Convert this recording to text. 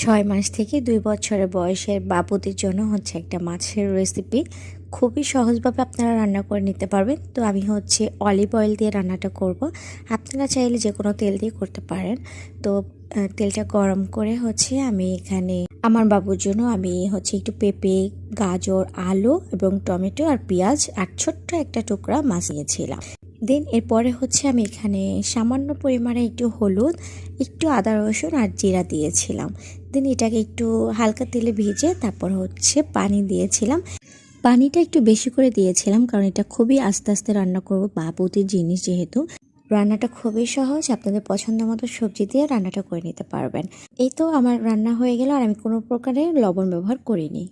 6 মাস থেকে 2 বছরের বয়সের বাবুদের জন্য হচ্ছে একটা মাছের রেসিপি। খুবই সহজভাবে আপনারা রান্না করে নিতে পারবেন। তো আমি হচ্ছে অলিভ অয়েল দিয়ে রান্নাটা করব। আপনারা চাইলে যেকোনো তেল দিয়ে করতে পারেন। তো তেলটা গরম করে হচ্ছে আমি এখানে আমার বাবুর জন্য আমি হচ্ছে একটু পেঁপে, গাজর, আলু এবং টমেটো আর পেঁয়াজ আর ছোট্ট একটা টুকরা মাছ নিয়েছিলাম। দেন এরপরে হচ্ছে আমি এখানে সামান্য পরিমাণে একটু হলুদ, একটু আদা রসুন আর জিরা দিয়েছিলাম। দেন এটাকে একটু হালকা তেলে ভেজে তারপর হচ্ছে পানি দিয়েছিলাম। পানিটা একটু বেশি করে দিয়েছিলাম কারণ এটা খুবই আস্তে আস্তে রান্না করব, বাবুদের জিনিস যেহেতু। রান্নাটা খুবই সহজ, আপনাদের পছন্দ মতো সবজি দিয়ে রান্নাটা করে নিতে পারবেন। এই তো আমার রান্না হয়ে গেল আর আমি কোনো প্রকারের লবণ ব্যবহার করিনি।